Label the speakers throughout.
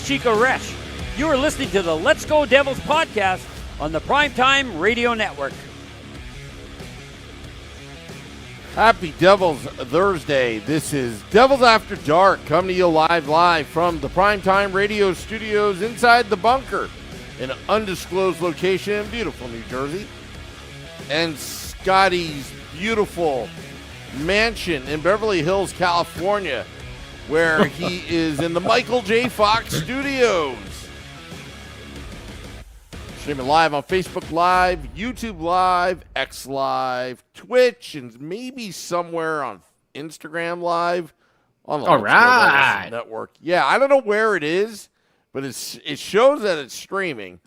Speaker 1: Chico Resch. You are listening to the Let's Go Devils podcast on the Primetime Radio Network.
Speaker 2: Happy Devils Thursday. This is Devils After Dark, coming to you live from the Primetime Radio studios inside the bunker in an undisclosed location in beautiful New Jersey. And Scotty's beautiful mansion in Beverly Hills, California, where he is in the Michael J. Fox studios. Streaming live on Facebook Live, YouTube Live, X Live, Twitch, and maybe somewhere on Instagram Live on the
Speaker 3: All right.
Speaker 2: network. Yeah, I don't know where it is, but it shows that it's streaming.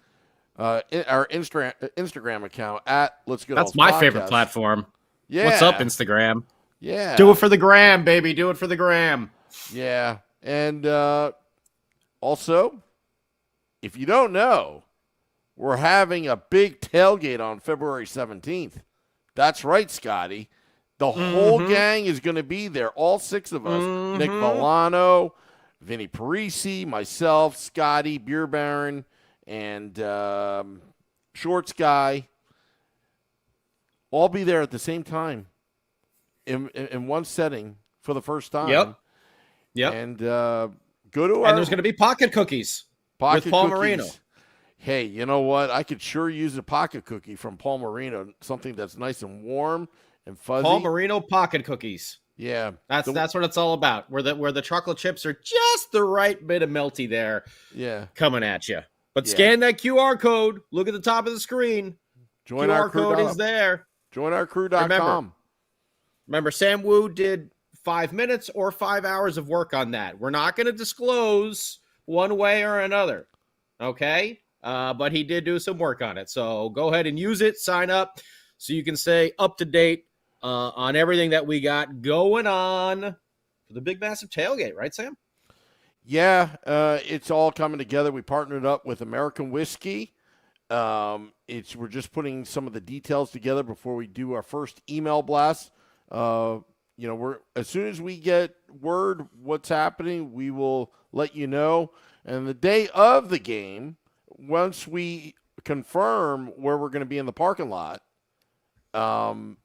Speaker 2: In our Instagram account at Let's Go.
Speaker 3: That's my favorite platform.
Speaker 2: Yeah.
Speaker 3: What's up, Instagram?
Speaker 2: Yeah.
Speaker 3: Do it for the gram, baby. Do it for the gram.
Speaker 2: Yeah. And also, if you don't know, we're having a big tailgate on February 17th. That's right, Scotty. The whole gang is going to be there. All six of us. Nick Villano, Vinny Parisi, myself, Scotty, Beer Baron, and Shorts Guy. All be there at the same time in one setting for the first time.
Speaker 3: Yep.
Speaker 2: And go to
Speaker 3: And there's going to be pocket cookies with Paul Marino.
Speaker 2: Hey, you know what? I could sure use a pocket cookie from Paul Marino, something that's nice and warm and fuzzy.
Speaker 3: Paul Marino pocket cookies.
Speaker 2: Yeah.
Speaker 3: That's what it's all about. Where the chocolate chips are just the right bit of melty there.
Speaker 2: Yeah.
Speaker 3: Coming at you. But scan that QR code. Look at the top of the screen.
Speaker 2: Join
Speaker 3: QR
Speaker 2: our crew.
Speaker 3: code is there.
Speaker 2: JoinOurCrew.com.
Speaker 3: Remember, Sam Woo did 5 minutes or 5 hours of work on that. We're not going to disclose one way or another. Okay? But he did do some work on it. So go ahead and use it. Sign up so you can stay up to date on everything that we got going on for the big, massive tailgate. Right, Sam?
Speaker 2: Yeah, it's all coming together. We partnered up with American Whiskey. We're just putting some of the details together before we do our first email blast. We're as soon as we get word what's happening, we will let you know. And the day of the game, once we confirm where we're going to be in the parking lot, then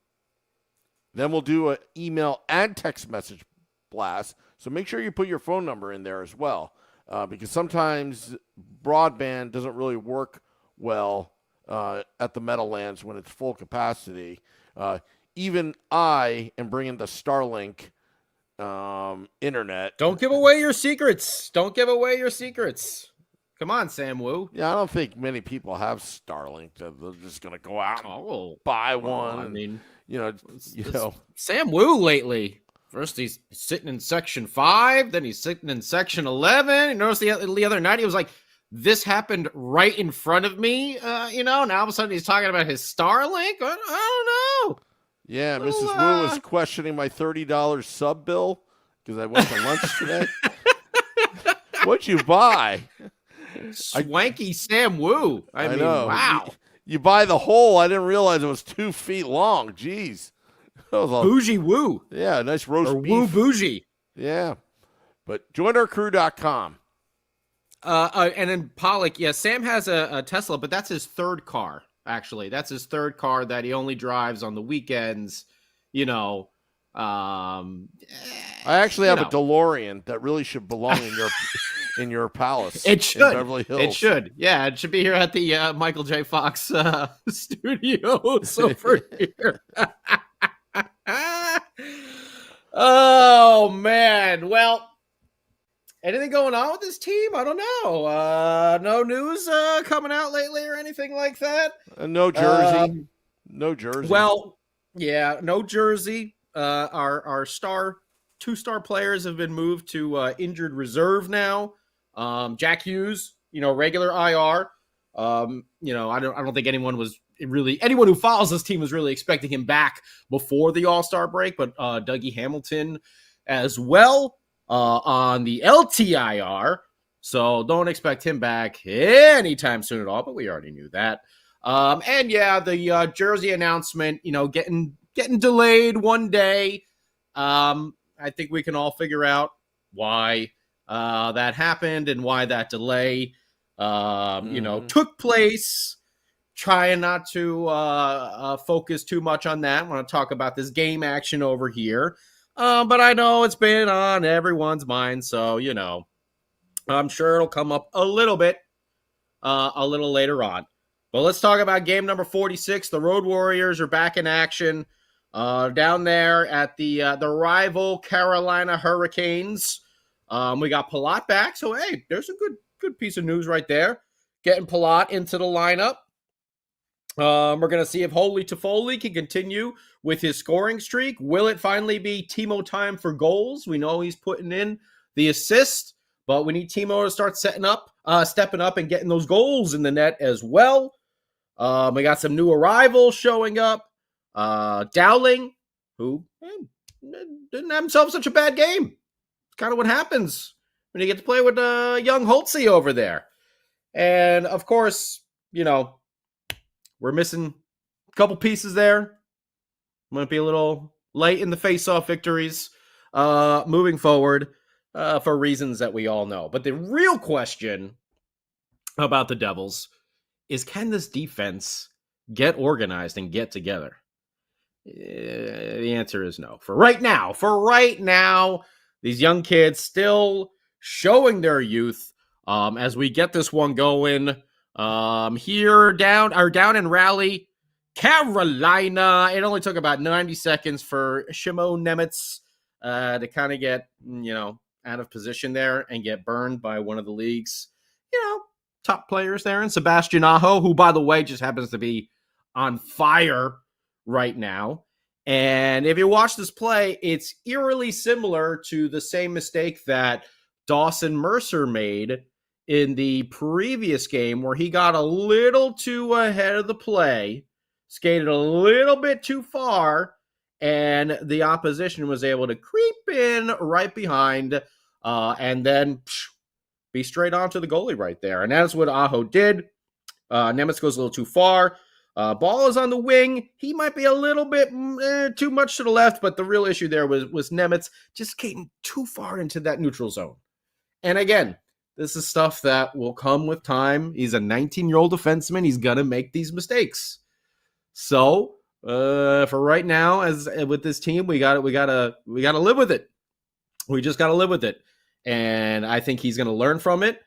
Speaker 2: we'll do an email and text message blast. So make sure you put your phone number in there as well, because sometimes broadband doesn't really work well at the Meadowlands when it's full capacity. Even I am bringing the Starlink internet.
Speaker 3: Don't give away your secrets. Come on, Sam Woo.
Speaker 2: Yeah, I don't think many people have Starlink. They're just going to go out and buy one.
Speaker 3: I mean,
Speaker 2: Sam
Speaker 3: Woo lately. First, he's sitting in section 5. Then he's sitting in section 11. You notice the other night he was like, "This happened right in front of me." Now all of a sudden he's talking about his Starlink. I don't know.
Speaker 2: Yeah, Mrs. Woo was questioning my $30 sub bill because I went to lunch today. What'd you buy?
Speaker 3: Swanky Sam Woo. I mean,
Speaker 2: know.
Speaker 3: Wow.
Speaker 2: You buy the whole. I didn't realize it was 2 feet long. Jeez.
Speaker 3: Bougie Woo.
Speaker 2: Yeah, nice roast
Speaker 3: or
Speaker 2: beef.
Speaker 3: Woo Bougie.
Speaker 2: Yeah. But joinourcrew.com.
Speaker 3: And then Pollock, Sam has a Tesla, but that's his third car, actually. That's his third car that he only drives on the weekends,
Speaker 2: I actually have a DeLorean that really should belong in your palace.
Speaker 3: It should.
Speaker 2: In Beverly Hills.
Speaker 3: It should. Yeah, it should be here at the Michael J. Fox studios over here. Oh, man. Well, anything going on with this team? I don't know. No news coming out lately or anything like that?
Speaker 2: No jersey. No jersey.
Speaker 3: Well, yeah, no jersey. Our two-star players have been moved to injured reserve now. Jack Hughes, regular IR. I don't think anyone who follows this team was really expecting him back before the All-Star break, but Dougie Hamilton as well on the LTIR. So don't expect him back anytime soon at all, but we already knew that. The jersey announcement, getting delayed one day. I think we can all figure out why. that happened and why that delay, took place. Trying not to focus too much on that. I want to talk about this game action over here. But I know it's been on everyone's mind, so, I'm sure it'll come up a little bit, a little later on. But let's talk about game number 46. The Road Warriors are back in action down there at the rival Carolina Hurricanes. We got Palat back, so hey, there's a good piece of news right there. Getting Palat into the lineup. We're going to see if Holy Toffoli can continue with his scoring streak. Will it finally be Timo time for goals? We know he's putting in the assist, but we need Timo to start stepping up and getting those goals in the net as well. We got some new arrivals showing up. Dowling, who didn't have himself such a bad game. It's kind of what happens when you get to play with young Holtzy over there. And, of course, we're missing a couple pieces there. Might be a little late in the face-off victories moving forward for reasons that we all know. But the real question about the Devils is, can this defense get organized and get together? The answer is no. For right now, these young kids still showing their youth as we get this one going. Here down in Raleigh, Carolina. It only took about 90 seconds for Shimon Nemitz to kind of get, out of position there and get burned by one of the league's, top players there. And Sebastian Aho, who, by the way, just happens to be on fire right now. And if you watch this play, it's eerily similar to the same mistake that Dawson Mercer made in the previous game, where he got a little too ahead of the play, skated a little bit too far, and the opposition was able to creep in right behind and then be straight onto the goalie right there. And that's what Aho did. Nemitz goes a little too far. Ball is on the wing. He might be a little bit too much to the left, but the real issue there was Nemitz just getting too far into that neutral zone. And again, this is stuff that will come with time. He's a 19-year-old defenseman. He's gonna make these mistakes. So for right now, as with this team, we gotta live with it. We just gotta live with it, and I think he's gonna learn from it.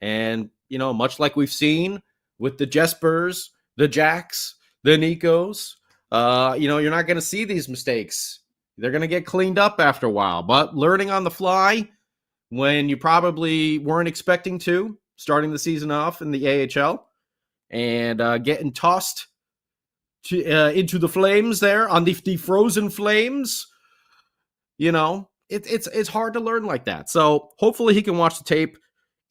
Speaker 3: And much like we've seen with the Jespers, the Jacks, the Nikos, you're not gonna see these mistakes. They're gonna get cleaned up after a while. But learning on the fly, when you probably weren't expecting to, starting the season off in the AHL and getting tossed into the flames there on the frozen flames, it's hard to learn like that. So hopefully he can watch the tape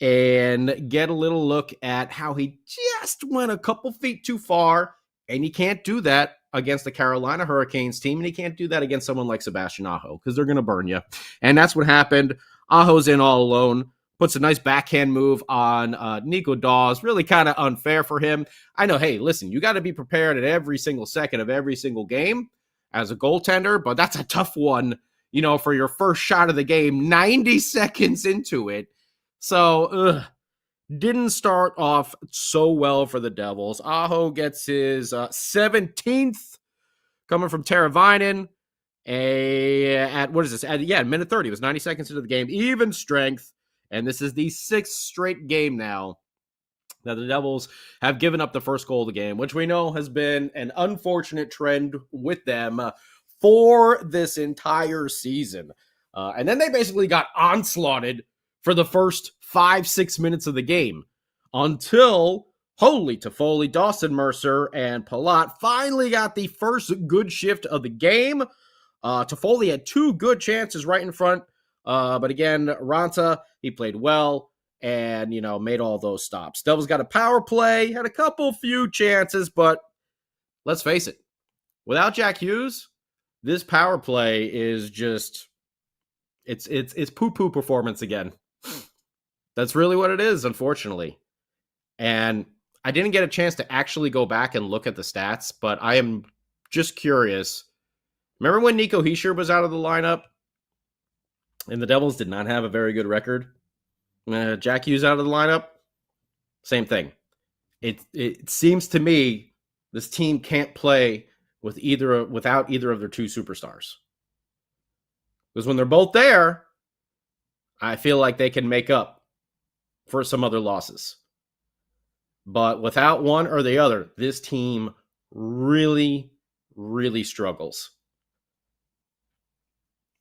Speaker 3: and get a little look at how he just went a couple feet too far, and you can't do that against the Carolina Hurricanes team, and he can't do that against someone like Sebastian Aho, because they're going to burn you. And that's what happened. Aho's in all alone, puts a nice backhand move on Nico Dawes. Really kind of unfair for him. I know, hey, listen, you got to be prepared at every single second of every single game as a goaltender, but that's a tough one, for your first shot of the game, 90 seconds into it. So, didn't start off so well for the Devils. Aho gets his 17th coming from Teravainen. At what is this? Minute 30. It was 90 seconds into the game. Even strength. And this is the 6th straight game now that the Devils have given up the first goal of the game, which we know has been an unfortunate trend with them for this entire season. And then they basically got onslaughted for the first 5-6 minutes of the game until Holy Toffoli, Dawson Mercer, and Palat finally got the first good shift of the game. Toffoli had 2 good chances right in front. But again, Ranta, he played well and, made all those stops. Devils got a power play, had a few chances, but let's face it, without Jack Hughes, this power play is just, it's poo-poo performance again. That's really what it is, unfortunately. And I didn't get a chance to actually go back and look at the stats, but I am just curious. Remember when Nico Hischier was out of the lineup and the Devils did not have a very good record Jack Hughes out of the lineup, same thing. It seems to me this team can't play without either of their two superstars. Because when they're both there, I feel like they can make up for some other losses. But without one or the other, this team really, really struggles.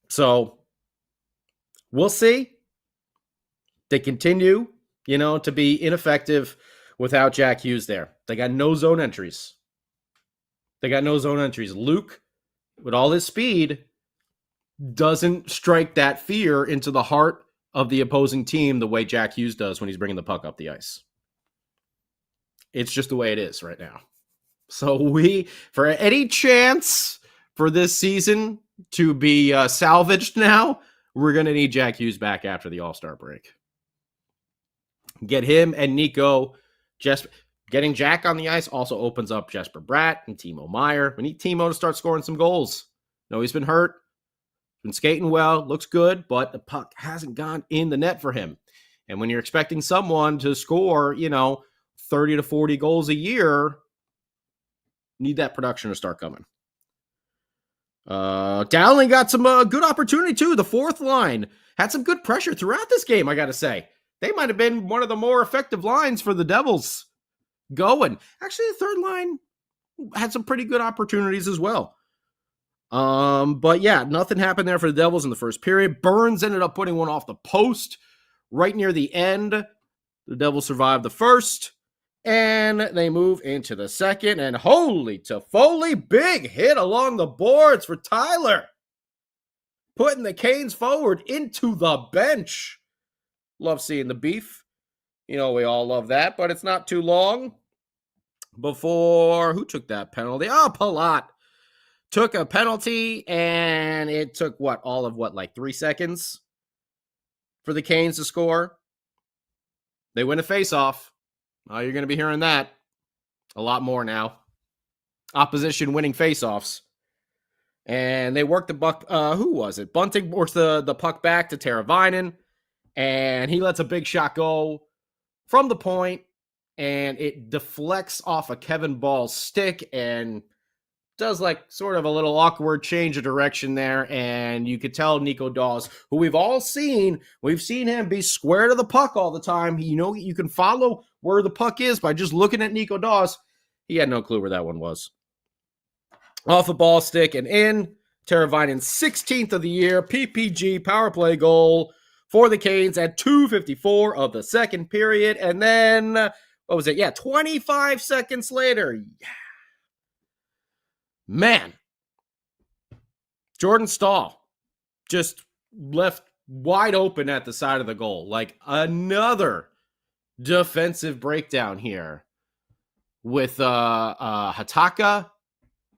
Speaker 3: So we'll see. They continue, to be ineffective without Jack Hughes there. They got no zone entries. Luke, with all his speed, doesn't strike that fear into the heart of the opposing team the way Jack Hughes does when he's bringing the puck up the ice. It's just the way it is right now. So for any chance for this season to be salvaged now, we're going to need Jack Hughes back after the All-Star break. Get him and Nico. Just getting Jack on the ice also opens up Jesper Bratt and Timo Meier. We need Timo to start scoring some goals. No, he's been hurt. Been skating well, looks good, but the puck hasn't gone in the net for him. And when you're expecting someone to score, 30 to 40 goals a year, need that production to start coming. Dowling got some good opportunity too. The fourth line had some good pressure throughout this game, I got to say. They might have been one of the more effective lines for the Devils going. Actually, the third line had some pretty good opportunities as well. But yeah, nothing happened there for the Devils in the first period. Burns ended up putting one off the post right near the end. The Devils survived the first, and they move into the second. And holy Toffoli, big hit along the boards for Tyler, putting the Canes forward into the bench. Love seeing the beef. We all love that, but it's not too long before who took that penalty? Palat took a penalty, and it took like 3 seconds for the Canes to score. They win a face-off. You're going to be hearing that a lot more now. Opposition winning face-offs. And they worked the buck. Who was it? Bunting works the puck back to Teravainen, and he lets a big shot go from the point, and it deflects off a Kevin Ball's stick and does sort of a little awkward change of direction there. And you could tell Nico Dawes, who we've seen him be square to the puck all the time. You can follow where the puck is by just looking at Nico Dawes. He had no clue where that one was. Off a ball stick and in. Teravainen's 16th of the year PPG power play goal for the Canes at 2:54 of the second period. And then, what was it? Yeah, 25 seconds later. Yeah. Man. Jordan Stahl just left wide open at the side of the goal. Another defensive breakdown here with Hataka,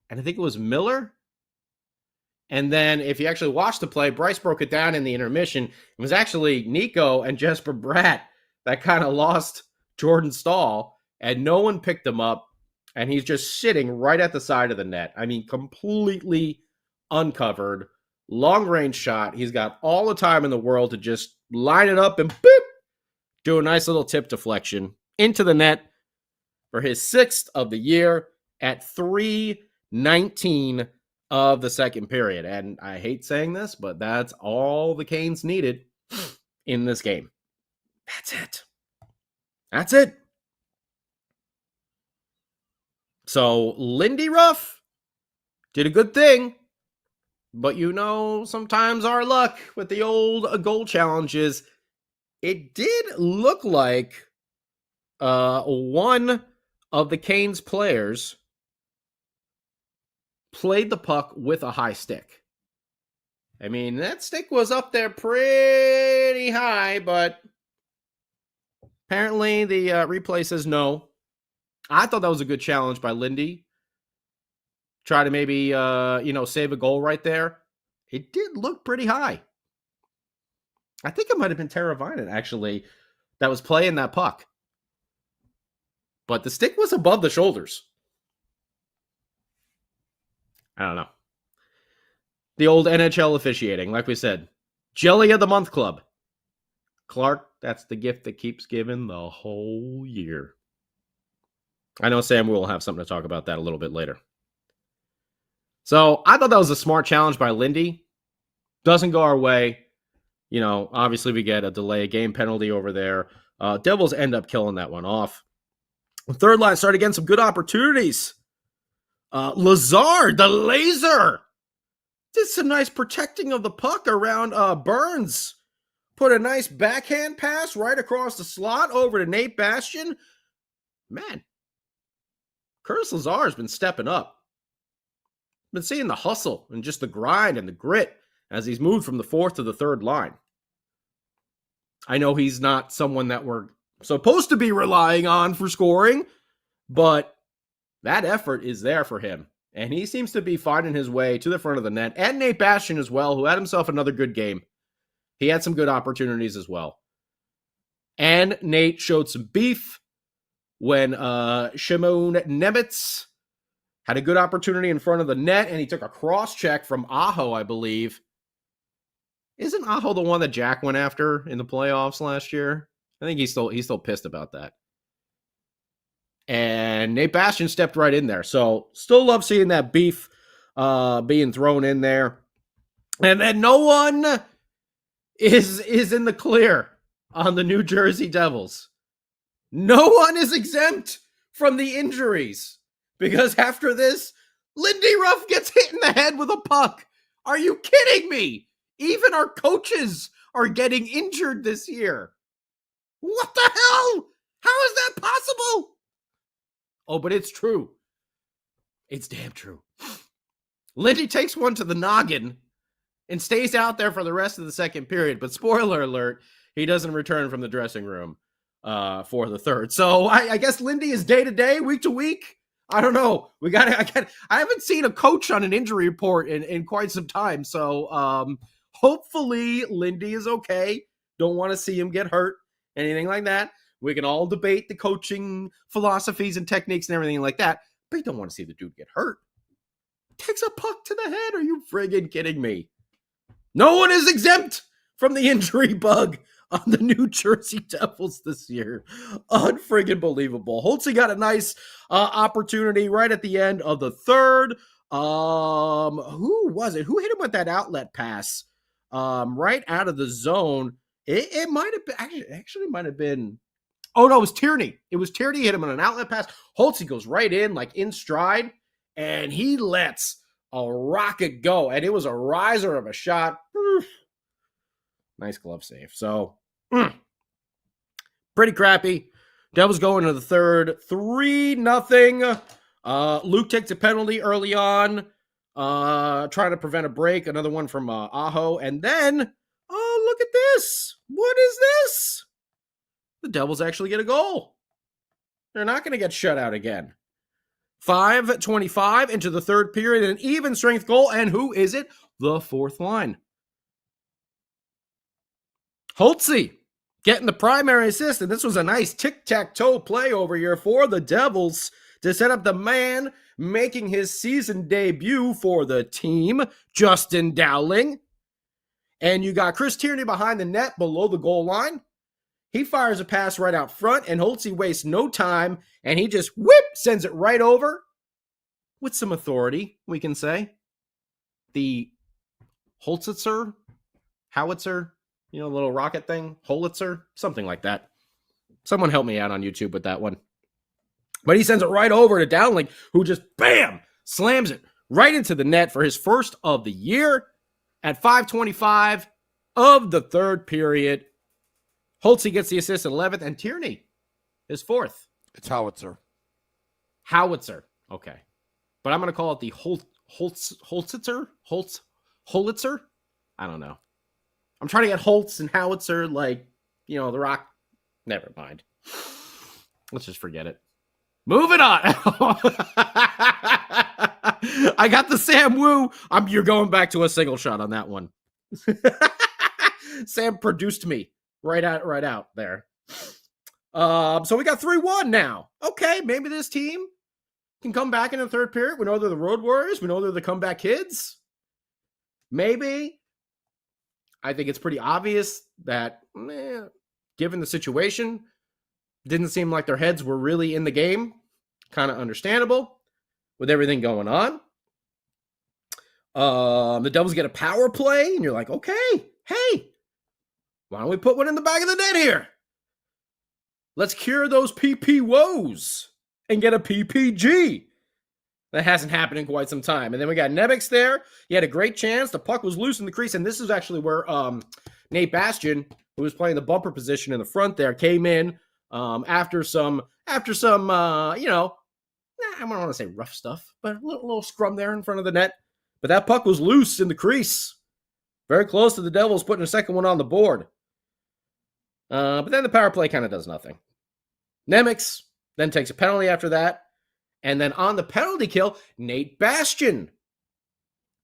Speaker 3: and I think it was Miller. And then if you actually watch the play, Bryce broke it down in the intermission. It was actually Nico and Jesper Bratt that kind of lost Jordan Stahl, and no one picked him up, and he's just sitting right at the side of the net. I mean, completely uncovered, long-range shot. He's got all the time in the world to just line it up and boop, do a nice little tip deflection into the net for his 6th of the year at 3:19 of the second period. And I hate saying this, but that's all the Canes needed in this game. That's it. So Lindy Ruff did a good thing, but sometimes our luck with the old goal challenges, it did look like one of the Canes players played the puck with a high stick. I mean, that stick was up there pretty high, but apparently the replay says no. I thought that was a good challenge by Lindy. Try to maybe, save a goal right there. It did look pretty high. I think it might have been Teravainen, actually, that was playing that puck. But the stick was above the shoulders. I don't know. The old NHL officiating, like we said. Jelly of the Month Club. Clark That's the gift that keeps giving the whole year. I know Sam will have something to talk about that a little bit later. So I thought that was a smart challenge by Lindy. Doesn't go our way. Obviously we get a delay game penalty over there. Devils end up killing that one off. The third line started getting some good opportunities. Lazard, the laser, did some nice protecting of the puck around Burns. Put a nice backhand pass right across the slot over to Nate Bastian. Man, Curtis Lazar has been stepping up. Been seeing the hustle and just the grind and the grit as he's moved from the fourth to the third line. I know he's not someone that we're supposed to be relying on for scoring, but that effort is there for him. And he seems to be finding his way to the front of the net. And Nate Bastian as well, who had himself another good game. He had some good opportunities as well. And Nate showed some beef when Shimon Nemitz had a good opportunity in front of the net, and he took a cross check from Aho, I believe. Isn't Aho the one that Jack went after in the playoffs last year? I think he's still pissed about that. And Nate Bastian stepped right in there. So still love seeing that beef being thrown in there. And then no one is in the clear on the New Jersey Devils. No one is exempt from the injuries. Because after this, Lindy Ruff gets hit in the head with a puck. Are you kidding me? Even our coaches are getting injured this year. What the hell? How is that possible? Oh, but it's true. It's damn true. Lindy takes one to the noggin and stays out there for the rest of the second period. But spoiler alert, he doesn't return from the dressing room for the third. So I guess Lindy is day to day, week to week. I don't know. I haven't seen a coach on an injury report in quite some time. So hopefully Lindy is okay. Don't want to see him get hurt, anything like that. We can all debate the coaching philosophies and techniques and everything like that, but you don't want to see the dude get hurt. Takes a puck to the head. Are you friggin' kidding me? No one is exempt from the injury bug on the New Jersey Devils this year. Unfriggin' believable. Holtzy got a nice opportunity right at the end of the third. Who was it? Who hit him with that outlet pass? Right out of the zone. It might have been, actually might have been, oh no, it was Tierney. It was Tierney hit him on an outlet pass. Holtzy goes right in, like in stride, and he lets a rocket go. And it was a riser of a shot. Nice glove save. So, pretty crappy. Devils go into the third, 3-0. Luke takes a penalty early on, trying to prevent a break. Another one from Aho. And then, oh, look at this. What is this? The Devils actually get a goal. They're not going to get shut out again. 5:25 into the third period, an even strength goal. And who is it? The fourth line. Holtzy getting the primary assist, and this was a nice tic-tac-toe play over here for the Devils to set up the man making his season debut for the team, Justin Dowling. And you got Chris Tierney behind the net below the goal line. He fires a pass right out front, and Holtzy wastes no time, and he just sends it right over with some authority, we can say. The Holtzitzer, howitzer, little rocket thing, Holitzer, something like that. Someone help me out on YouTube with that one. But he sends it right over to Dowling, who just, bam, slams it right into the net for his first of the year at 5:25 of the third period. Holtzy gets the assist at 11th, and Tierney is fourth.
Speaker 2: It's Howitzer.
Speaker 3: Howitzer. Okay. But I'm going to call it the Holtzitzer? Holitzer? I don't know. I'm trying to get Holtz and Howitzer like, the Rock. Never mind. Let's just forget it. Moving on. I got the Sam Woo. You're going back to a single shot on that one. Sam produced me right out there. So we got 3-1 now. Okay, maybe this team can come back in the third period. We know they're the Road Warriors. We know they're the comeback kids. Maybe. I think it's pretty obvious that given the situation, didn't seem like their heads were really in the game. Kind of understandable with everything going on. The Devils get a power play, and you're like, okay, hey, why don't we put one in the back of the net here? Let's cure those PP woes and get a PPG. That hasn't happened in quite some time. And then we got Nemec there. He had a great chance. The puck was loose in the crease, and this is actually where Nate Bastian, who was playing the bumper position in the front there, came in after some I don't want to say rough stuff, but a little scrum there in front of the net. But that puck was loose in the crease. Very close to the Devils putting a second one on the board. But then the power play kind of does nothing. Nemec then takes a penalty after that. And then on the penalty kill, Nate Bastian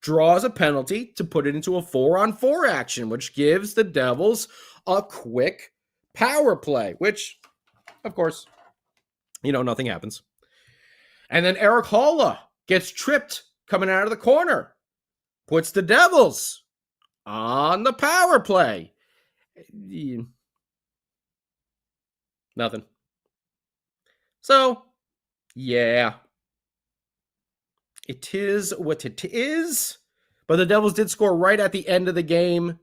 Speaker 3: draws a penalty to put it into a 4-on-4 action, which gives the Devils a quick power play, which, of course, nothing happens. And then Eric Holla gets tripped coming out of the corner, puts the Devils on the power play. Nothing. So, yeah. It is what it is. But the Devils did score right at the end of the game.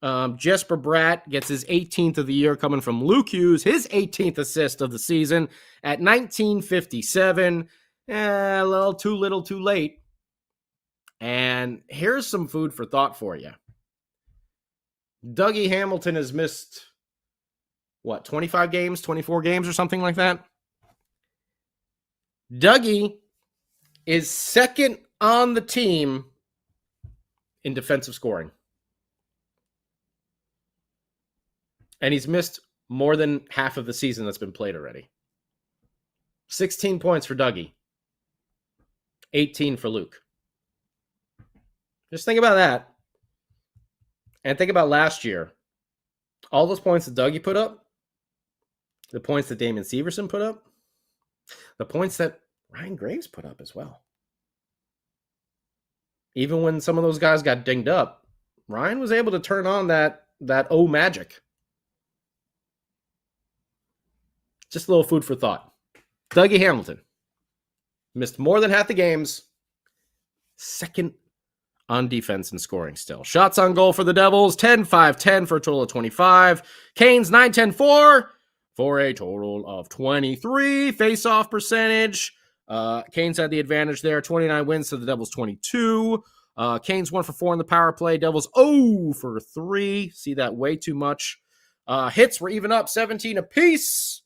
Speaker 3: Jesper Bratt gets his 18th of the year coming from Luke Hughes, his 18th assist of the season at 19:57. A little too late. And here's some food for thought for you. Dougie Hamilton has missed, 25 games, 24 games or something like that? Dougie is second on the team in defensive scoring. And he's missed more than half of the season that's been played already. 16 points for Dougie. 18 for Luke. Just think about that. And think about last year. All those points that Dougie put up, the points that Damon Severson put up, the points that Ryan Graves put up as well. Even when some of those guys got dinged up, Ryan was able to turn on that magic. Just a little food for thought. Dougie Hamilton missed more than half the games. Second on defense and scoring still. Shots on goal for the Devils, 10-5-10 for a total of 25. Canes, 9-10-4 for a total of 23. Face-off percentage. Canes had the advantage there. 29 wins to the Devils, 22. Canes 1 for 4 in the power play. Devils 0 for 3. See that way too much. Hits were even up, 17 apiece.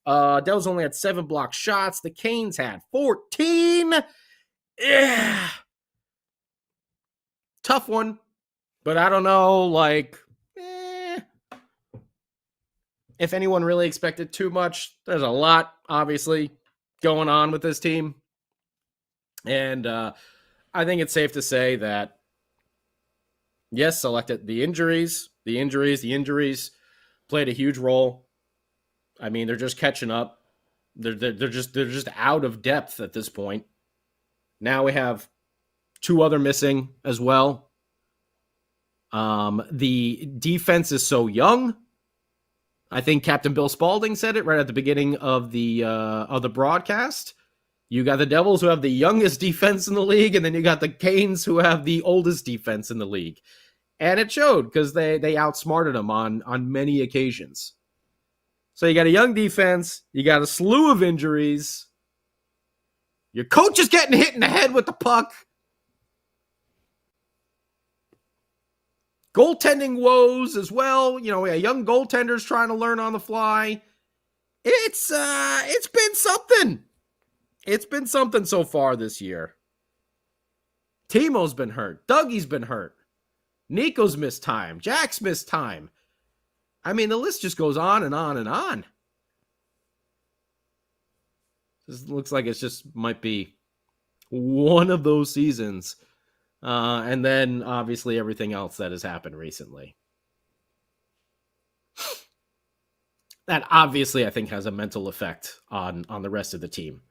Speaker 3: Devils only had 7 blocked shots. The Canes had 14. Yeah. Tough one, but I don't know, if anyone really expected too much. There's a lot, obviously, going on with this team. And I think it's safe to say that, yes, the injuries played a huge role. I mean, they're just catching up. They're just out of depth at this point. Now we have 2 other missing as well. The defense is so young. I think Captain Bill Spaulding said it right at the beginning of the broadcast. You got the Devils who have the youngest defense in the league, and then you got the Canes who have the oldest defense in the league. And it showed because they outsmarted them on many occasions. So you got a young defense, you got a slew of injuries. Your coach is getting hit in the head with the puck. Goaltending woes as well. We got young goaltenders trying to learn on the fly. It's been something. It's been something so far this year. Timo's been hurt. Dougie's been hurt. Nico's missed time. Jack's missed time. I mean, the list just goes on and on and on. This looks like it just might be one of those seasons. And then, obviously, everything else that has happened recently. That obviously, I think, has a mental effect on the rest of the team.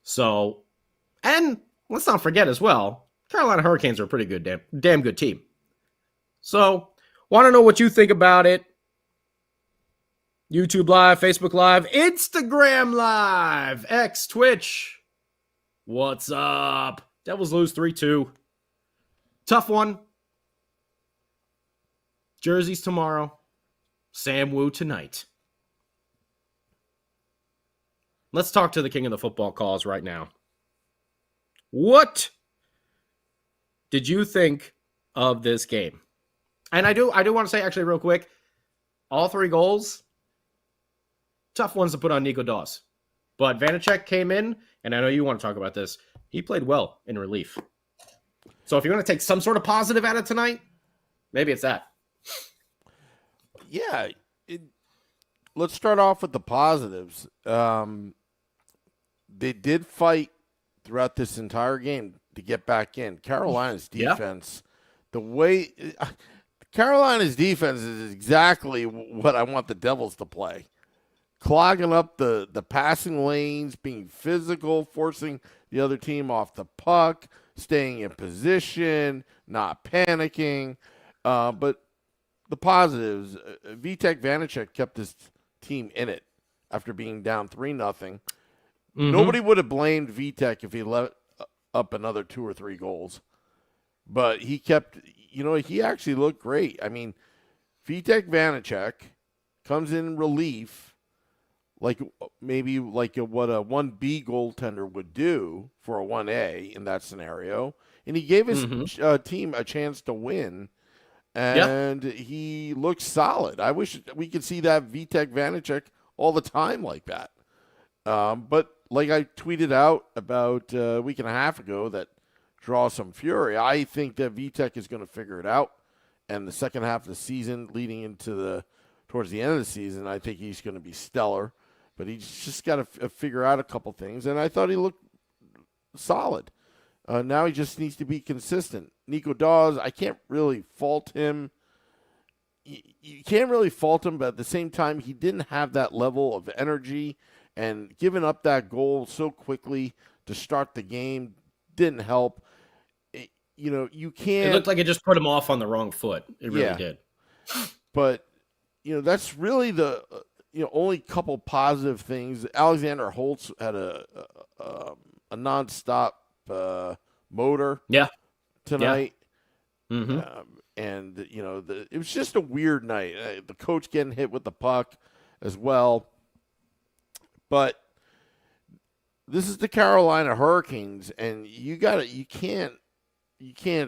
Speaker 3: So, and let's not forget as well, Carolina Hurricanes are a pretty good, damn good team. So, Want to know what you think about it? YouTube Live, Facebook Live, Instagram Live, X, Twitch. What's up? Devils lose 3-2. Tough one. Jerseys tomorrow. Sam Woo tonight. Let's talk to the king of the football calls right now. What did you think of this game? And I do want to say actually real quick, all 3 goals, tough ones to put on Nico Dawes. But Vanacek came in, and I know you want to talk about this. He played well in relief. So if you're going to take some sort of positive out of tonight, maybe it's that.
Speaker 2: Yeah. Let's start off with the positives. They did fight throughout this entire game to get back in. Carolina's defense, the way Carolina's defense is exactly what I want the Devils to play. Clogging up the passing lanes, being physical, forcing the other team off the puck, staying in position, not panicking. But the positives, Vitek Vanacek kept his team in it after being down 3-0. Mm-hmm. Nobody would have blamed Vitek if he let up another 2 or 3 goals. But he kept, he actually looked great. I mean, Vitek Vanacek comes in relief, what a 1B goaltender would do for a 1A in that scenario. And he gave his team a chance to win. And he looks solid. I wish we could see that Vitek Vanacek all the time like that. But like I tweeted out about a week and a half ago that draws some fury, I think that Vitek is going to figure it out. And the second half of the season leading into towards the end of the season, I think he's going to be stellar. But he's just got to figure out a couple things. And I thought he looked solid. Now he just needs to be consistent. Nico Dawes, I can't really fault him. You can't really fault him, but at the same time, he didn't have that level of energy. And giving up that goal so quickly to start the game didn't help. You can't.
Speaker 3: It looked like it just put him off on the wrong foot. It really did.
Speaker 2: But, that's really the only couple positive things. Alexander Holtz had a nonstop motor tonight.
Speaker 3: Yeah. Mm-hmm.
Speaker 2: And, it was just a weird night. The coach getting hit with the puck as well. But this is the Carolina Hurricanes, and you can't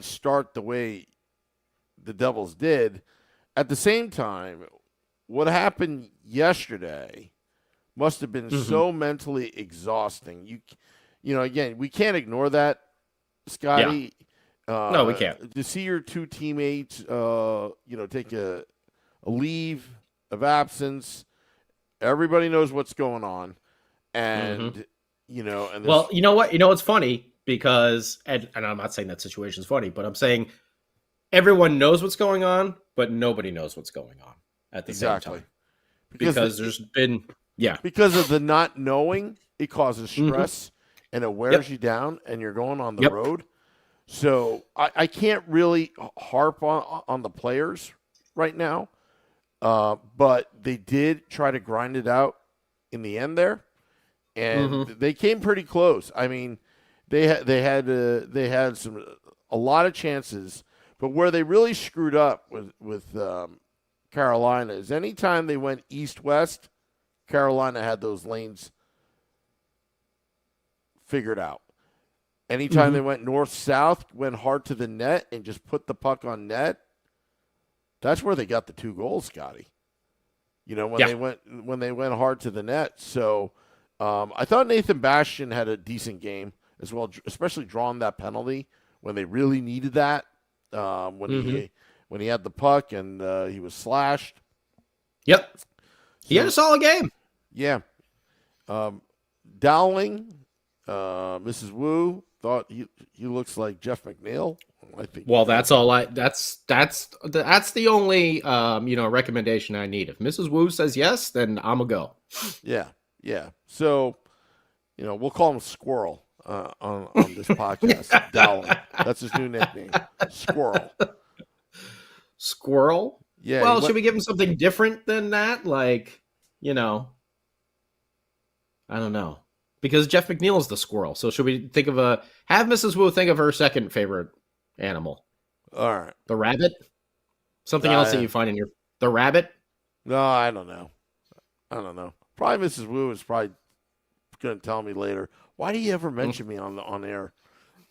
Speaker 2: start the way the Devils did. At the same time, what happened yesterday must have been so mentally exhausting. Again, we can't ignore that, Scotty.
Speaker 3: Yeah. No, we can't.
Speaker 2: To see your 2 teammates, take a leave of absence. Everybody knows what's going on. And,
Speaker 3: well, you know what? It's funny because, and I'm not saying that situation's funny, but I'm saying everyone knows what's going on, but nobody knows what's going on at the same time. Because there's been,
Speaker 2: because of the not knowing, it causes stress and it wears you down and you're going on the road. So I can't really harp on the players right now. But they did try to grind it out in the end there, and they came pretty close. I mean, they had a lot of chances, but where they really screwed up with Carolina is anytime they went east-west, Carolina had those lanes figured out. Anytime they went north-south, went hard to the net and just put the puck on net, that's where they got the 2 goals, Scotty. When they went hard to the net. So I thought Nathan Bastian had a decent game as well, especially drawing that penalty when they really needed that. When he had the puck and he was slashed.
Speaker 3: Yep. He had a solid game.
Speaker 2: Yeah. Dowling, Mrs. Wu thought he looks like Jeff McNeil. I think. Well,
Speaker 3: that's all that's the only recommendation I need. If Mrs. Wu says yes, then I'm a go.
Speaker 2: Yeah. So, we'll call him Squirrel on this podcast. Dowling. That's his new nickname. Squirrel.
Speaker 3: Squirrel?
Speaker 2: Yeah.
Speaker 3: Well, should we give him something different than that? Like, I don't know. Because Jeff McNeil is the squirrel. So should we have Mrs. Wu think of her second favorite animal?
Speaker 2: All right.
Speaker 3: The rabbit? Something else that you find in the rabbit?
Speaker 2: No, I don't know. Probably Mrs. Wu is probably going to tell me later. Why do you ever mention me on air?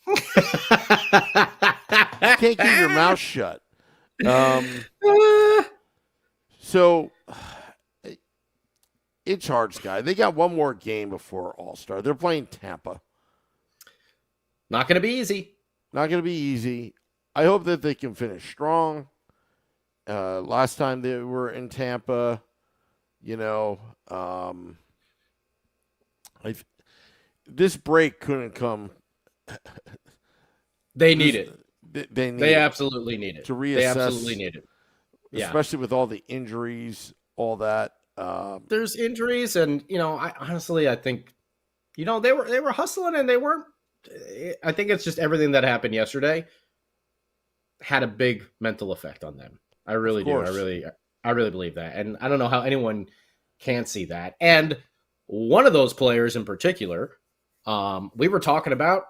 Speaker 2: You can't keep your mouth shut. So it's hard, Sky. They got one more game before All-Star. They're playing Tampa.
Speaker 3: Not going to be easy.
Speaker 2: Not going to be easy. I hope that they can finish strong. Last time they were in Tampa, this break couldn't come.
Speaker 3: They need it.
Speaker 2: They
Speaker 3: absolutely need it.
Speaker 2: To reassess.
Speaker 3: They absolutely need it. Yeah.
Speaker 2: Especially with all the injuries, all that.
Speaker 3: There's injuries, and I think, they were hustling, and they weren't. I think it's just everything that happened yesterday had a big mental effect on them. I really do. I really believe that, and I don't know how anyone can't see that. And one of those players in particular, we were talking about,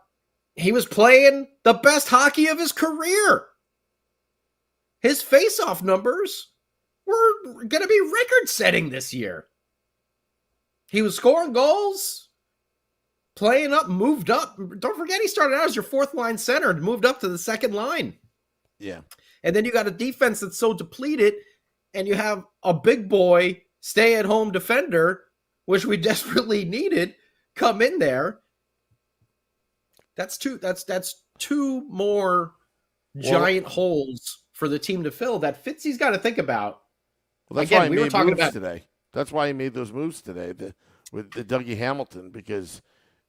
Speaker 3: he was playing the best hockey of his career. His face-off numbers were going to be record-setting this year. He was scoring goals, playing up, moved up. Don't forget, he started out as your fourth-line center and moved up to the second line.
Speaker 2: Yeah.
Speaker 3: And then you got a defense that's so depleted, and you have a big boy, stay-at-home defender, which we desperately needed, come in there. That's two more giant holes for the team to fill that Fitzy's got to think about.
Speaker 2: Well, that's why he made moves today. That's why he made those moves today with Dougie Hamilton, because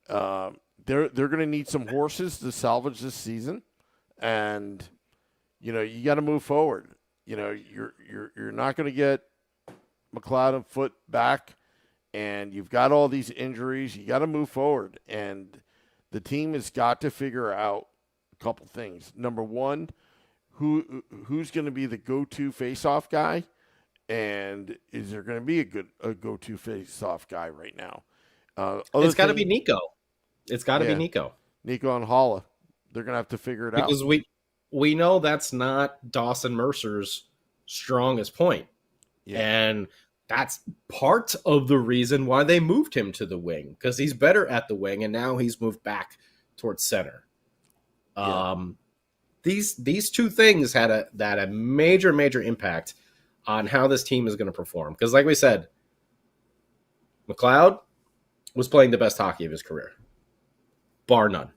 Speaker 2: they're going to need some horses to salvage this season, and you got to move forward. You're not going to get McLeod and Foote back, and you've got all these injuries. You got to move forward, and the team has got to figure out a couple things. Number one, who's going to be the go-to face-off guy, and is there going to be a go-to face-off guy right now?
Speaker 3: It's got to be Nico. It's got to be Nico.
Speaker 2: Nico and Holla. They're going to have to figure it out.
Speaker 3: Because we know that's not Dawson Mercer's strongest point. Yeah. And that's part of the reason why they moved him to the wing, because he's better at the wing, and now he's moved back towards center. Yeah. These two things had a major impact on how this team is going to perform. Because like we said, McLeod was playing the best hockey of his career. Bar none.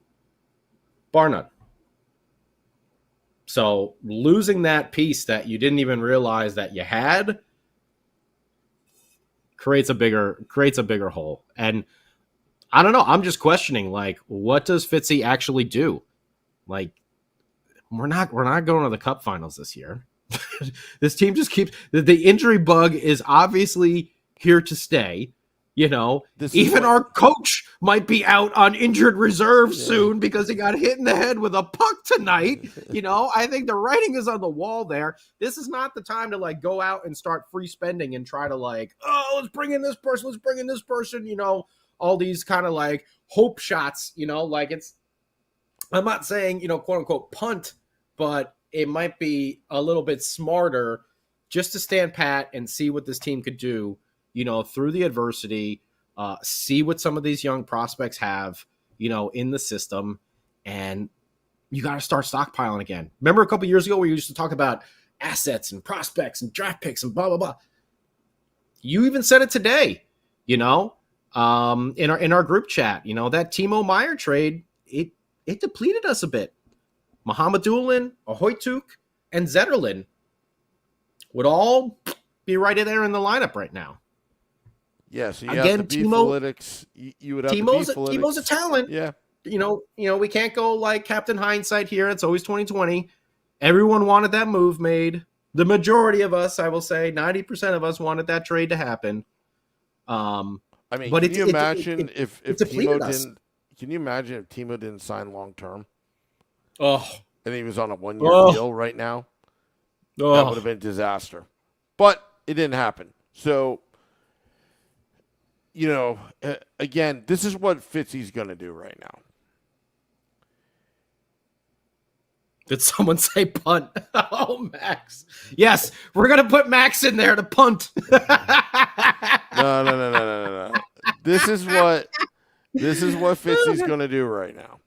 Speaker 3: So losing that piece that you didn't even realize that you had creates a bigger hole. And I don't know. I'm just questioning, like, what does Fitzy actually do? Like, we're not going to the Cup Finals this year. This team just keeps the injury bug is obviously here to stay. Even our coach might be out on injured reserve soon because he got hit in the head with a puck tonight. I think the writing is on the wall there. This is not the time to go out and start free spending and try to let's bring in this person, all these kind of hope shots, I'm not saying, quote unquote punt, but it might be a little bit smarter just to stand pat and see what this team could do, through the adversity, see what some of these young prospects have, in the system, and you got to start stockpiling again. Remember a couple years ago where you used to talk about assets and prospects and draft picks and blah, blah, blah. You even said it today, in our group chat, that Timo Meier trade, it depleted us a bit. Mohamedulin, Ahoytuk, and Zetterlund would all be right there in the lineup right now.
Speaker 2: Yeah, so you have the Beef-Lytics. You would have
Speaker 3: Timo's a talent.
Speaker 2: Yeah.
Speaker 3: We can't go like Captain Hindsight here. It's always 2020. Everyone wanted that move made. The majority of us, I will say, 90% of us wanted that trade to happen.
Speaker 2: But can
Speaker 3: Can
Speaker 2: you imagine if Timo didn't sign long term?
Speaker 3: Oh.
Speaker 2: And he was on a 1-year deal right now? That would have been disaster. But it didn't happen. So, again, this is what Fitzy's going to do right now.
Speaker 3: Did someone say punt? Oh, Max. Yes, we're going to put Max in there to punt.
Speaker 2: No. This is what Fitzy's going to do right now.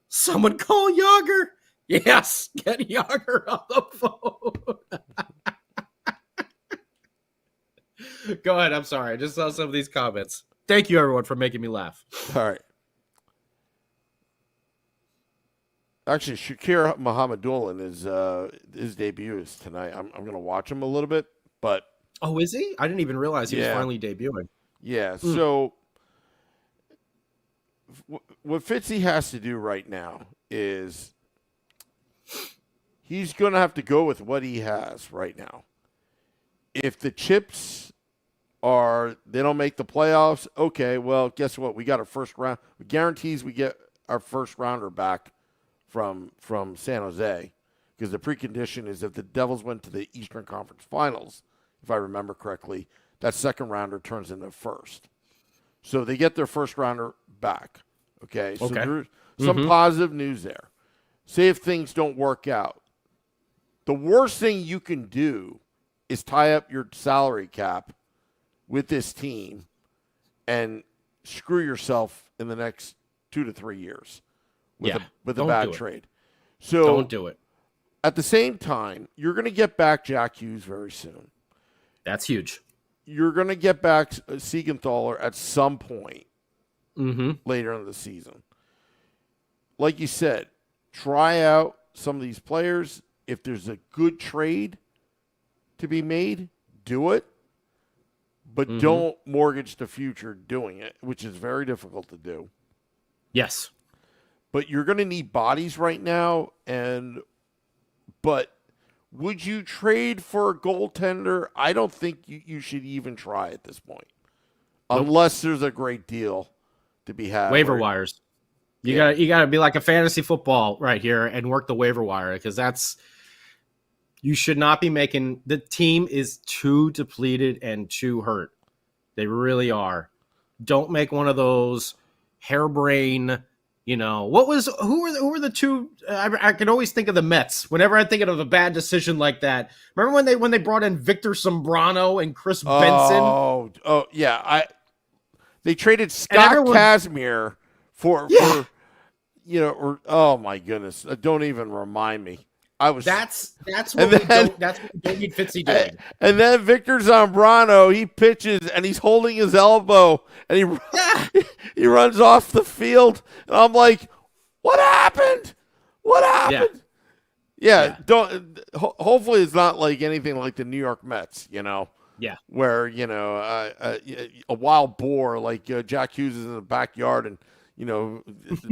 Speaker 3: Someone call Yager. Yes, get Yager on the phone. Go ahead. I'm sorry. I just saw some of these comments. Thank you, everyone, for making me laugh.
Speaker 2: All right. Actually, Shakir Muhammadullah his debut is tonight. I'm going to watch him a little bit, but
Speaker 3: oh, is he? I didn't even realize he was finally debuting.
Speaker 2: Yeah. So what Fitzy has to do right now is he's going to have to go with what he has right now. If the chips they don't make the playoffs, okay, well, guess what? We got our first round. It guarantees we get our first rounder back from San Jose, because the precondition is if the Devils went to the Eastern Conference Finals, if I remember correctly, that second rounder turns into first. So they get their first rounder back. Okay, so there's some positive news there. Say if things don't work out, the worst thing you can do is tie up your salary cap with this team and screw yourself in the next 2 to 3 years with a bad trade. So
Speaker 3: don't do it.
Speaker 2: At the same time, you're going to get back Jack Hughes very soon.
Speaker 3: That's huge.
Speaker 2: You're going to get back Siegenthaler at some point later in the season. Like you said, try out some of these players. If there's a good trade to be made, do it. But don't mortgage the future doing it, which is very difficult to do.
Speaker 3: Yes.
Speaker 2: But you're going to need bodies right now. But would you trade for a goaltender? I don't think you should even try at this point. Nope. Unless there's a great deal to be had.
Speaker 3: Waiver wires. You gotta be like a fantasy football right here and work the waiver wire, because you should not be making. The team is too depleted and too hurt. They really are. Don't make one of those harebrained. Who were the two? I can always think of the Mets whenever I think of a bad decision like that. Remember when they brought in Victor Sombrano and Chris Benson?
Speaker 2: Oh yeah. They traded Scott Kazmir for oh my goodness! Don't even remind me. That's what we don't need Fitzy doing. And then Victor Zambrano, he pitches and he's holding his elbow and he runs off the field. And I'm like, what happened? What happened? Yeah. Hopefully it's not like anything like the New York Mets,
Speaker 3: Yeah.
Speaker 2: Where, a wild boar like Jack Hughes is in the backyard and,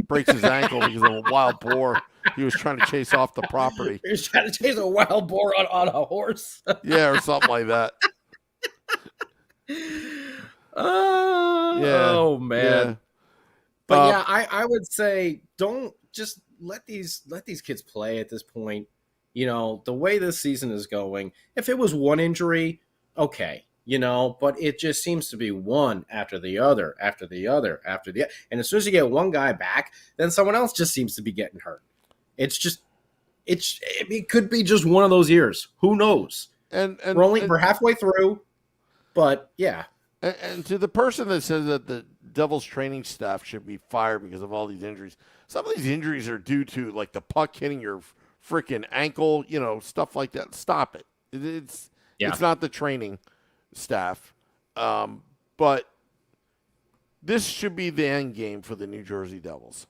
Speaker 2: breaks his ankle because of a wild boar. He was trying to chase off the property.
Speaker 3: He was trying to chase a wild boar on a horse.
Speaker 2: Yeah, or something like that.
Speaker 3: Oh, man. Yeah. But I would say don't just let these kids play at this point. The way this season is going, if it was one injury, okay. But it just seems to be one after the other, after the other, after the other. And as soon as you get one guy back, then someone else just seems to be getting hurt. It could be just one of those years. Who knows? And we're halfway through, but yeah.
Speaker 2: And to the person that says that the Devils training staff should be fired because of all these injuries, some of these injuries are due to like the puck hitting your freaking ankle, stuff like that. Stop it. It's not the training staff. But this should be the end game for the New Jersey Devils.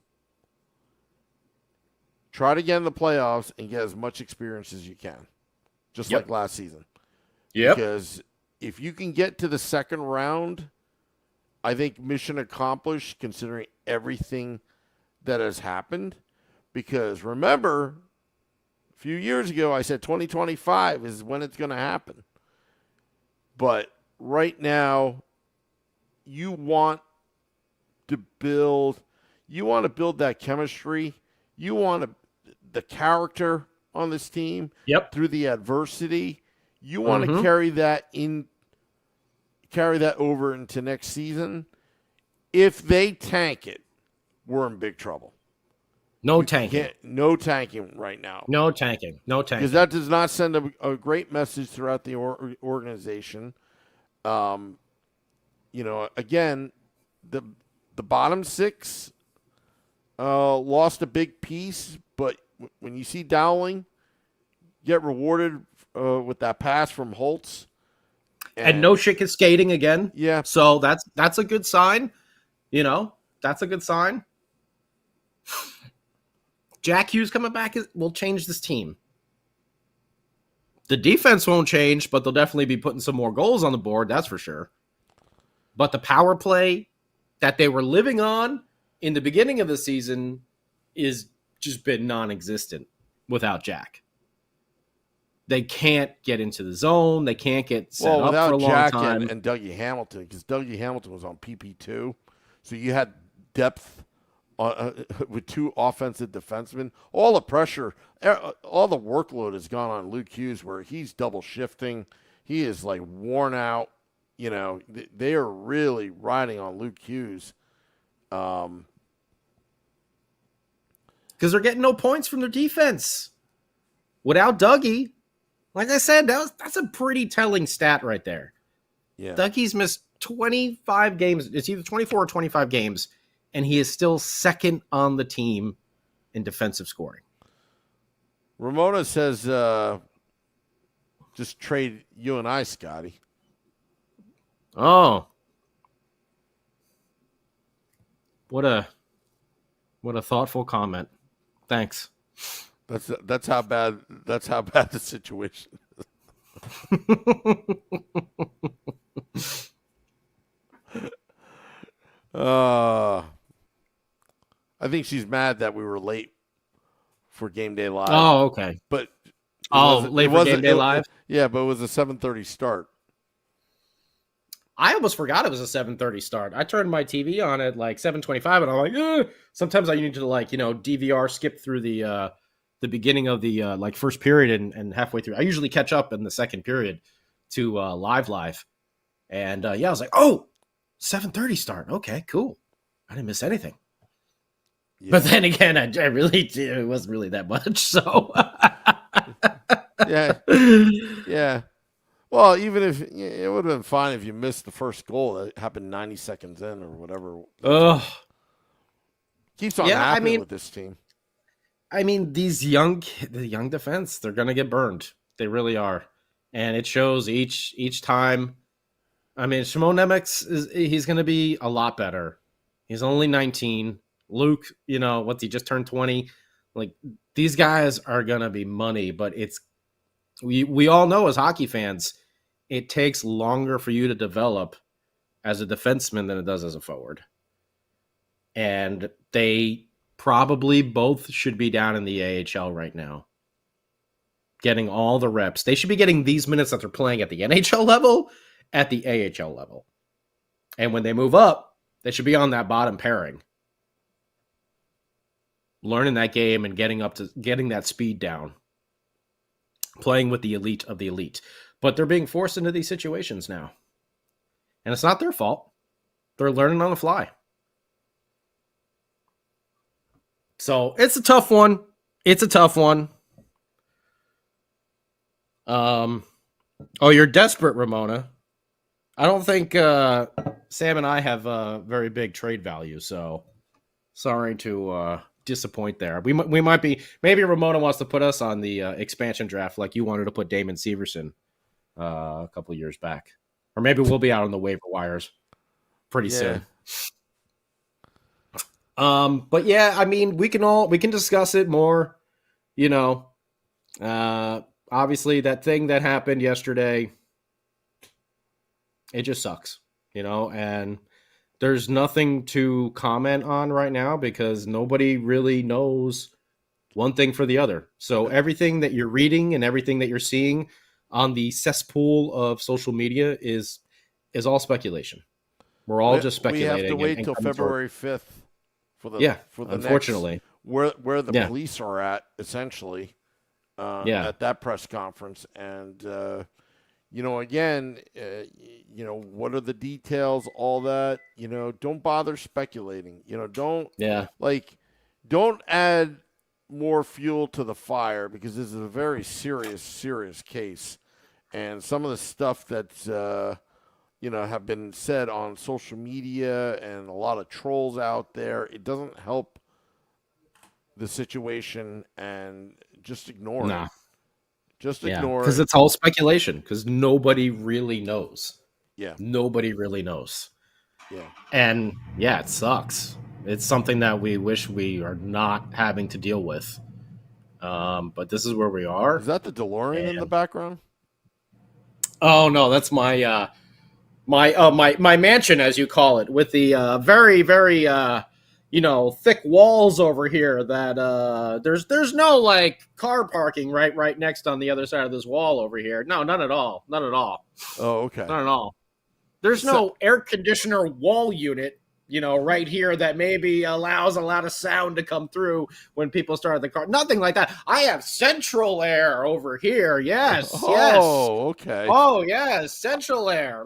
Speaker 2: Try to get in the playoffs and get as much experience as you can, just like last season.
Speaker 3: Yeah.
Speaker 2: Because if you can get to the second round, I think mission accomplished considering everything that has happened. Because remember, a few years ago, I said 2025 is when it's going to happen. But right now, you want to build that chemistry. You want the character on this team.
Speaker 3: Yep.
Speaker 2: Through the adversity, you want to carry that over into next season. If they tank it, we're in big trouble.
Speaker 3: No tanking.
Speaker 2: No tanking right now.
Speaker 3: No tanking.
Speaker 2: Because that does not send a great message throughout the organization. Again, the bottom six lost a big piece, but when you see Dowling get rewarded with that pass from Holtz.
Speaker 3: And no shit is skating again.
Speaker 2: Yeah.
Speaker 3: So that's a good sign. That's a good sign. Jack Hughes coming back will change this team. The defense won't change, but they'll definitely be putting some more goals on the board, that's for sure. But the power play that they were living on in the beginning of the season is just been non-existent without Jack. They can't get into the zone. They can't get set up for a long
Speaker 2: Jack
Speaker 3: time.
Speaker 2: And Dougie Hamilton, because Dougie Hamilton was on PP2, so you had depth with two offensive defensemen. All the pressure, all the workload has gone on Luke Hughes, where he's double shifting. He is like worn out. They are really riding on Luke Hughes.
Speaker 3: Because they're getting no points from their defense. Without Dougie, like I said, that's a pretty telling stat right there.
Speaker 2: Yeah.
Speaker 3: Dougie's missed 25 games. It's either 24 or 25 games, and he is still second on the team in defensive scoring.
Speaker 2: Ramona says, just trade you and I, Scotty.
Speaker 3: Oh. What a thoughtful comment. Thanks.
Speaker 2: That's how bad the situation is. I think she's mad that we were late for Game Day Live.
Speaker 3: Oh, okay.
Speaker 2: But
Speaker 3: late for Game Day Live?
Speaker 2: Yeah, but it was a 7:30 start.
Speaker 3: I almost forgot it was a 7:30 start. I turned my TV on at like 7:25, and I'm like, sometimes I need to DVR skip through the beginning of the first period and halfway through. I usually catch up in the second period to live. And I was like, 7:30 start. Okay, cool. I didn't miss anything. Yeah. But then again, I really did. It wasn't really that much. So
Speaker 2: yeah. Well, even if it would have been fine if you missed the first goal that happened 90 seconds in or whatever. Keeps on happening with this team.
Speaker 3: I mean, the young defense, they're going to get burned. They really are. And it shows each time. I mean, Shimon Nemec, he's going to be a lot better. He's only 19. Luke, he just turned 20. Like, these guys are going to be money, but we all know as hockey fans, it takes longer for you to develop as a defenseman than it does as a forward. And they probably both should be down in the AHL right now, getting all the reps. They should be getting these minutes that they're playing at the NHL level, at the AHL level. And when they move up, they should be on that bottom pairing, learning that game and getting that speed down, playing with the elite of the elite. But they're being forced into these situations now. And it's not their fault. They're learning on the fly. So it's a tough one. You're desperate, Ramona. I don't think Sam and I have a very big trade value, so sorry to disappoint there. We might be. Maybe Ramona wants to put us on the expansion draft like you wanted to put Damon Severson a couple of years back, or maybe we'll be out on the waiver wires pretty soon. But yeah, I mean, we can discuss it more. Obviously that thing that happened yesterday, it just sucks, and there's nothing to comment on right now because nobody really knows one thing for the other. So everything that you're reading and everything that you're seeing on the cesspool of social media is all speculation. We're all just speculating.
Speaker 2: We have to wait till February 5th for the
Speaker 3: unfortunately
Speaker 2: next, where the police are at, essentially. at that press conference. And, again, what are the details, all that, don't bother speculating. Don't add more fuel to the fire, because this is a very serious case. And some of the stuff that's, have been said on social media and a lot of trolls out there, it doesn't help the situation, and just ignore it. Just ignore it.
Speaker 3: Because it's all speculation, because nobody really knows.
Speaker 2: Yeah.
Speaker 3: Nobody really knows.
Speaker 2: Yeah.
Speaker 3: And, it sucks. It's something that we wish we are not having to deal with. But this is where we are.
Speaker 2: Is that the DeLorean in the background?
Speaker 3: Oh, no, that's my my mansion, as you call it, with the very, very, thick walls over here that there's no, like, car parking right next on the other side of this wall over here. No, none at all. None at all.
Speaker 2: Oh, okay.
Speaker 3: Not at all. There's no air conditioner wall unit, right here that maybe allows a lot of sound to come through when people start the car. Nothing like that. I have central air over here. Yes.
Speaker 2: Oh, okay.
Speaker 3: Oh, yes. Central air.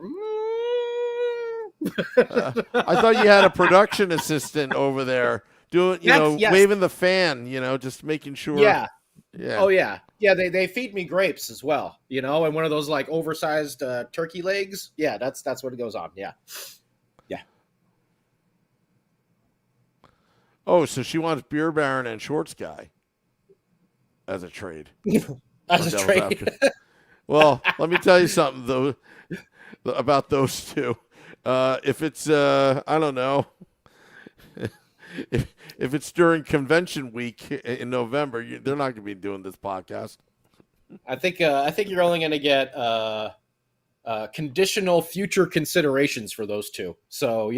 Speaker 2: I thought you had a production assistant over there doing, waving the fan, just making sure.
Speaker 3: Yeah.
Speaker 2: Yeah.
Speaker 3: Oh, yeah. Yeah, they feed me grapes as well, and one of those, like, oversized turkey legs. Yeah, that's what goes on. Yeah. Yeah.
Speaker 2: Oh, so she wants Beer Baron and Shorts Guy as a trade.
Speaker 3: As a trade.
Speaker 2: Well, let me tell you something, though, about those two. If it's, I don't know, if it's during convention week in November, they're not going to be doing this podcast.
Speaker 3: I think you're only going to get conditional future considerations for those two. So,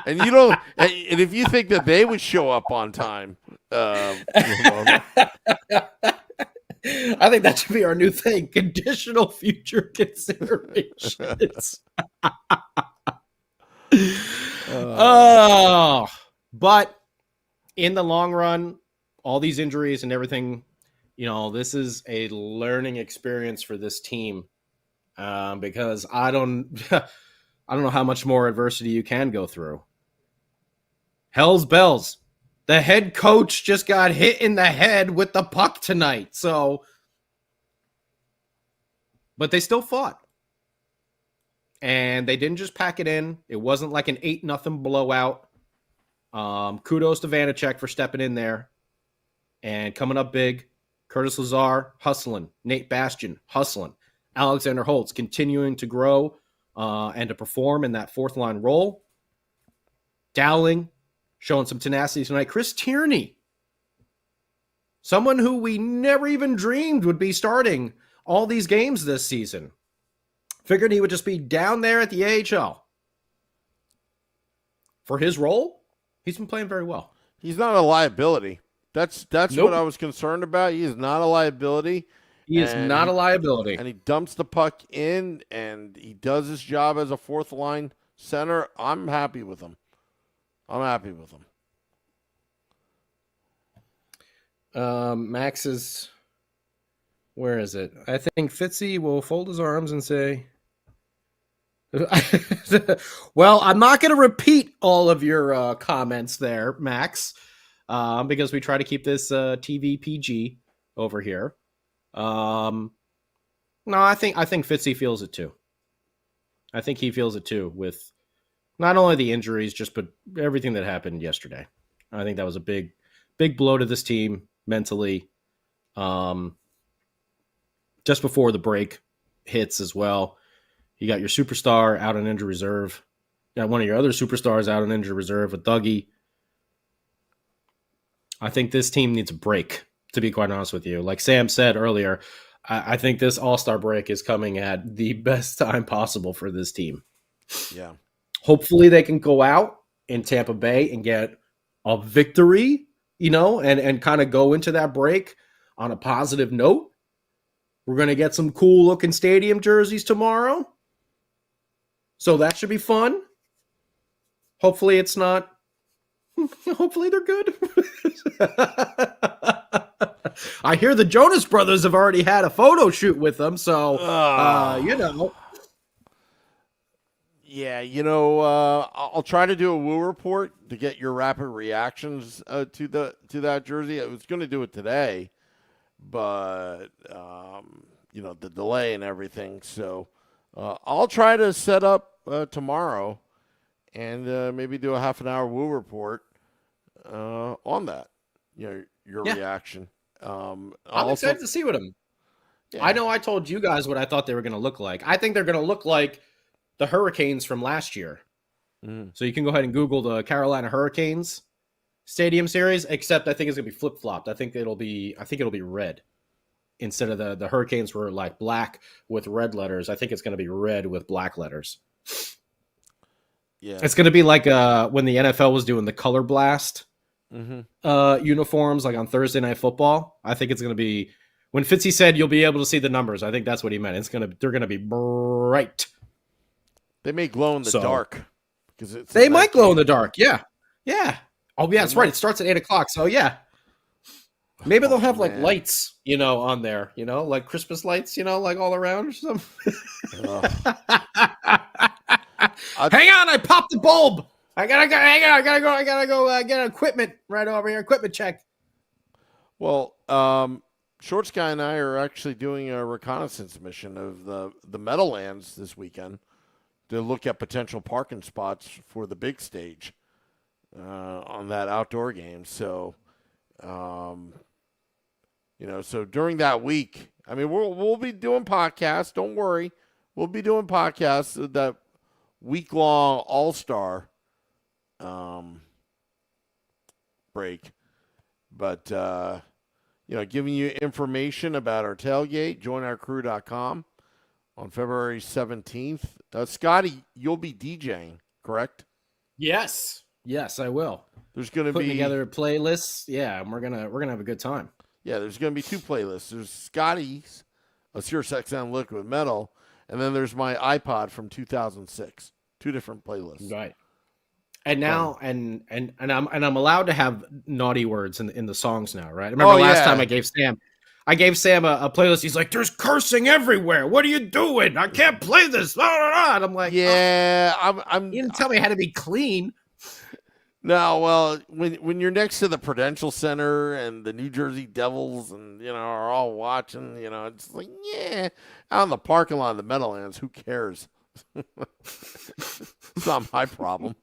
Speaker 2: And you don't, and if you think that they would show up on time,
Speaker 3: I think that should be our new thing: conditional future considerations. But in the long run, all these injuries and everything, this is a learning experience for this team, because I don't know how much more adversity you can go through. Hell's bells. The head coach just got hit in the head with the puck tonight. But they still fought. And they didn't just pack it in. It wasn't like an 8-0 blowout. Kudos to Vanacek for stepping in there and coming up big. Curtis Lazar hustling. Nate Bastian hustling. Alexander Holtz continuing to grow and to perform in that fourth line role. Dowling showing some tenacity tonight. Chris Tierney, someone who we never even dreamed would be starting all these games this season. Figured he would just be down there at the AHL. For his role, he's been playing very well.
Speaker 2: He's not a liability. That's
Speaker 3: Nope.
Speaker 2: what I was concerned about. He is not a liability.
Speaker 3: He is not a liability.
Speaker 2: And he dumps the puck in, and he does his job as a fourth line center. I'm happy with him.
Speaker 3: Max is, where is it? I think Fitzy will fold his arms and say, well, I'm not going to repeat all of your comments there, Max, because we try to keep this TV PG over here. No, I think Fitzy feels it too. I think he feels it too with not only the injuries, but everything that happened yesterday. I think that was a big blow to this team mentally. Just before the break hits as well, you got your superstar out on injured reserve. You got one of your other superstars out on injured reserve with Dougie. I think this team needs a break, to be quite honest with you. Like Sam said earlier, I think this All-Star break is coming at the best time possible for this team.
Speaker 2: Yeah.
Speaker 3: Hopefully they can go out in Tampa Bay and get a victory, and kind of go into that break on a positive note. We're going to get some cool-looking stadium jerseys tomorrow. So that should be fun. Hopefully it's not. Hopefully they're good. I hear the Jonas Brothers have already had a photo shoot with them, so
Speaker 2: Yeah, I'll try to do a Woo report to get your rapid reactions to that jersey. I was going to do it today, but the delay and everything. So I'll try to set up tomorrow and maybe do a half an hour Woo report on that. Your reaction.
Speaker 3: I'm excited to see what them.
Speaker 2: Yeah.
Speaker 3: I know I told you guys what I thought they were going to look like. I think they're going to look like the Hurricanes from last year. So you can go ahead and Google the Carolina Hurricanes Stadium Series, except I think it's going to be flip-flopped. I think it'll be red. Instead of the Hurricanes were like black with red letters, I think it's going to be red with black letters.
Speaker 2: Yeah.
Speaker 3: It's going to be like when the NFL was doing the color blast uniforms, like on Thursday Night Football. I think it's going to be when Fitzy said you'll be able to see the numbers. I think that's what he meant. They're going to be bright.
Speaker 2: They may glow in the dark because
Speaker 3: they might glow in the dark. Yeah. Oh yeah, that's right. It starts at 8:00. So yeah, maybe they'll have like lights, on there, like Christmas lights, like all around or something. Hang on, I popped the bulb. I gotta go get equipment right over here. Equipment check.
Speaker 2: Well, Shorts Guy and I are actually doing a reconnaissance mission of the Meadowlands this weekend to look at potential parking spots for the big stage on that outdoor game. So, so during that week, I mean, we'll be doing podcasts. Don't worry, we'll be doing podcasts that week-long All-Star break. But, giving you information about our tailgate, joinourcrew.com on February 17th. Scotty, you'll be DJing, correct?
Speaker 3: Yes, I will.
Speaker 2: There's going to be
Speaker 3: together playlists. Yeah, and we're gonna have a good time.
Speaker 2: Yeah, there's going to be two playlists. There's Scotty's, a Sirius XM Liquid Metal, and then there's my iPod from 2006. Two different playlists.
Speaker 3: Right. And now, and I'm allowed to have naughty words in the songs now, right? I remember last time I gave Sam a playlist. He's like, "There's cursing everywhere. What are you doing? I can't play this." And I'm like,
Speaker 2: "Yeah, I'm."
Speaker 3: You didn't tell me how to be clean.
Speaker 2: No, well, when you're next to the Prudential Center and the New Jersey Devils and are all watching, it's like, yeah, out in the parking lot of the Meadowlands, who cares? It's not my problem.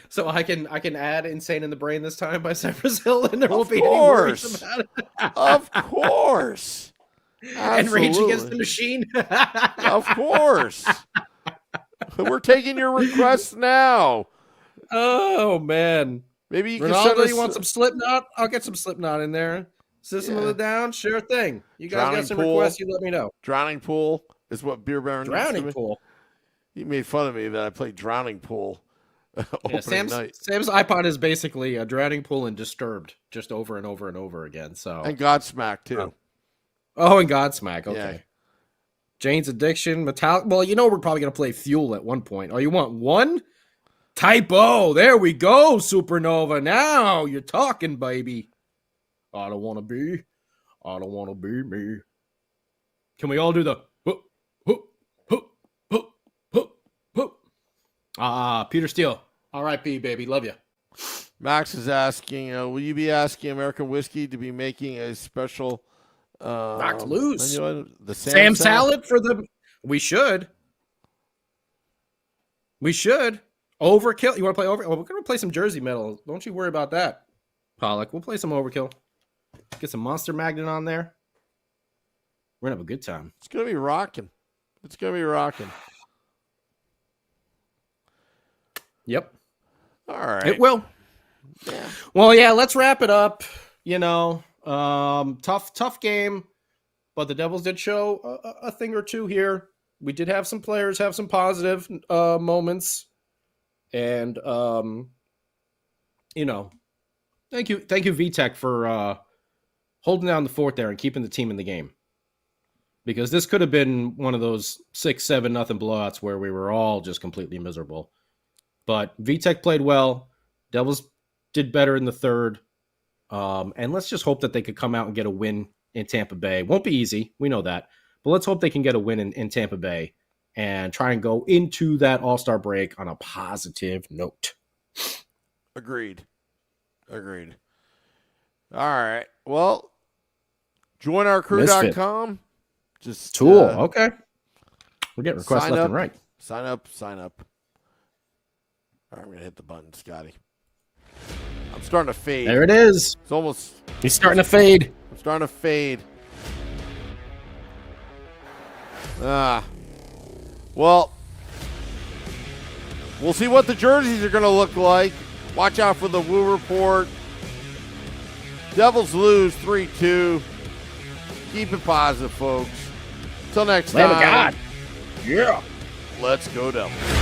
Speaker 3: So I can add "Insane in the Brain" this time by Cypress Hill, and there won't be any worries about it.
Speaker 2: Of course.
Speaker 3: And Rage Against the Machine.
Speaker 2: Of course. We're taking your requests now.
Speaker 3: Oh man.
Speaker 2: Maybe you can
Speaker 3: Ronaldo,
Speaker 2: send us...
Speaker 3: you want some Slipknot? I'll get some Slipknot in there. System of a Down, sure thing. You guys got some requests, you let me know.
Speaker 2: Drowning Pool is what Beer Baron
Speaker 3: Drowning Pool.
Speaker 2: He made fun of me that I played Drowning Pool.
Speaker 3: Sam's iPod is basically a Drowning Pool and Disturbed, just over and over and over again. So
Speaker 2: and Godsmack too.
Speaker 3: And Godsmack. Okay.
Speaker 2: Yeah.
Speaker 3: Jane's Addiction, Metallic. Well, we're probably gonna play Fuel at one point. Oh, you want one? Typo. There we go. Supernova. Now you're talking, baby. I don't want to be me. Can we all do the Peter Steele. R.I.P. baby. Love you.
Speaker 2: Max is asking, will you be asking American Whiskey to be making a special
Speaker 3: knocked loose
Speaker 2: the
Speaker 3: Sam salad for the? We should. Overkill. You want to play over? Well, we're gonna play some Jersey Metal. Don't you worry about that, Pollock. We'll play some Overkill. Get some Monster Magnet on there. We're gonna have a good time.
Speaker 2: It's gonna be rocking.
Speaker 3: Yep.
Speaker 2: All right.
Speaker 3: It will.
Speaker 2: Yeah.
Speaker 3: Well, yeah. Let's wrap it up. Tough game, but the Devils did show a thing or two here. We did have some players have some positive moments, and thank you VTech for holding down the fort there and keeping the team in the game, because this could have been one of those 6-7 nothing blowouts where we were all just completely miserable. But VTech played well. Devils did better in the third. And let's just hope that they could come out and get a win in Tampa Bay. Won't be easy. We know that. But let's hope they can get a win in Tampa Bay and try and go into that All-Star break on a positive note.
Speaker 2: Agreed. All right. Well, join our crew.com. Just
Speaker 3: Tool. Okay. We're getting requests left and right.
Speaker 2: Sign up. All right, I'm going to hit the button, Scotty. I'm starting to fade.
Speaker 3: There it is.
Speaker 2: It's almost.
Speaker 3: He's starting to fade.
Speaker 2: I'm starting to fade. Well, we'll see what the jerseys are going to look like. Watch out for the Woo report. Devils lose 3-2. Keep it positive, folks. Until next time.
Speaker 3: Lamb of God. Yeah.
Speaker 2: Let's go, Devils.